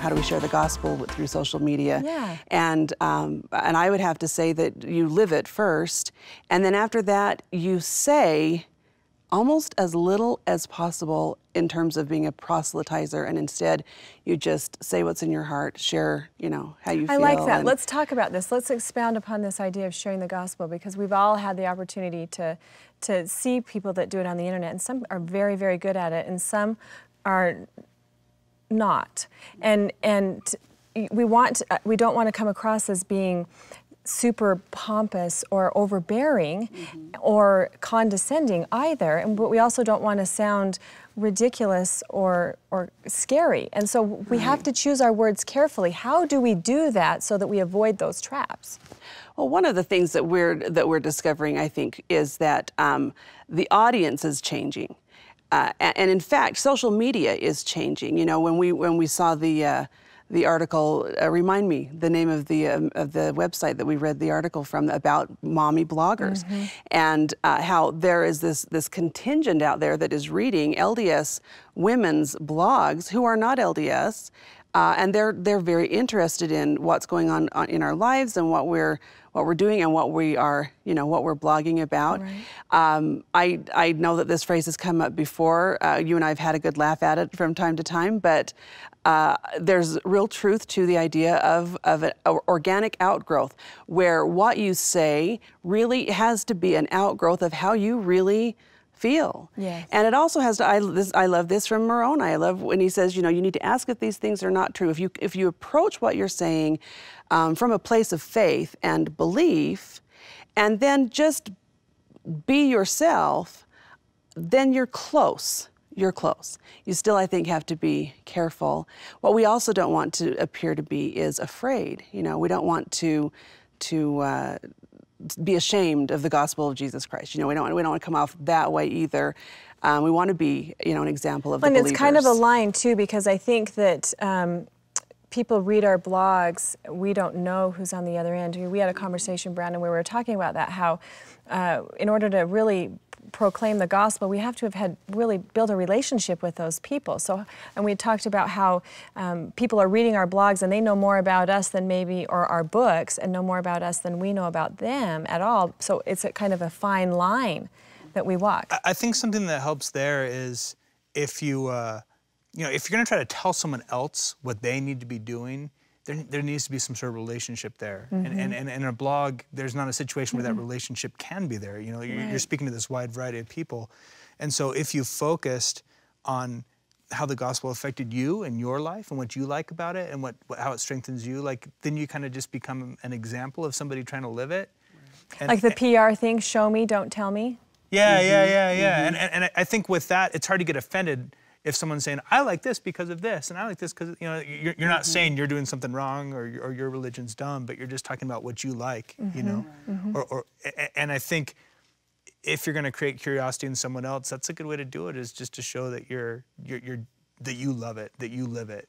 how do we share the gospel through social media? Yeah. And I would have to say that you live it first, and then after that you say almost as little as possible in terms of being a proselytizer, and instead you just say what's in your heart, share, you know, how you feel. I like that. Let's talk about this. Let's expound upon this idea of sharing the gospel, because we've all had the opportunity to see people that do it on the internet, and some are very, very good at it, and some are not. And we don't want to come across as being super pompous or overbearing or condescending either, but we also don't want to sound ridiculous or scary. And so we have to choose our words carefully. How do we do that so that we avoid those traps? Well, one of the things that we're discovering, I think, is that the audience is changing, and in fact, social media is changing. You know, when we saw the article, remind me the name of the website that we read the article from about mommy bloggers, and how there is this contingent out there that is reading LDS women's blogs who are not LDS, and they're very interested in what's going on in our lives and what we're doing and what we are, you know, what we're blogging about. Right. I know that this phrase has come up before. You and I have had a good laugh at it from time to time, but there's real truth to the idea of an organic outgrowth, where what you say really has to be an outgrowth of how you really feel. Yes. And it also has to, I love this from Moroni. I love when he says, you know, you need to ask if these things are not true. If you approach what you're saying from a place of faith and belief, and then just be yourself, then you're close. You're close. You still, I think, have to be careful. What we also don't want to appear to be is afraid. You know, we don't want to be ashamed of the gospel of Jesus Christ. You know, we don't want to come off that way either. We want to be, you know, an example of the believers. And it's kind of a line too, because I think that people read our blogs, we don't know who's on the other end. We had a conversation, Brandon, where we were talking about that, how in order to really proclaim the gospel, we have to have really built a relationship with those people. So, and we talked about how people are reading our blogs and they know more about us than maybe, or our books, and know more about us than we know about them at all. So it's a kind of a fine line that we walk. I think something that helps there is if you, you know, if you're going to try to tell someone else what they need to be doing, there needs to be some sort of relationship there. And in a blog, there's not a situation where that relationship can be there. You know, you're speaking to this wide variety of people. And so if you focused on how the gospel affected you and your life and what you like about it and how it strengthens you, like, then you kind of just become an example of somebody trying to live it. And, like the PR thing, show me, don't tell me? Yeah, And I think with that, it's hard to get offended if someone's saying, I like this because of this, and I like this because, you know, you're not saying you're doing something wrong or your religion's dumb, but you're just talking about what you like, you know? And I think if you're going to create curiosity in someone else, that's a good way to do it, is just to show that that you love it, that you live it.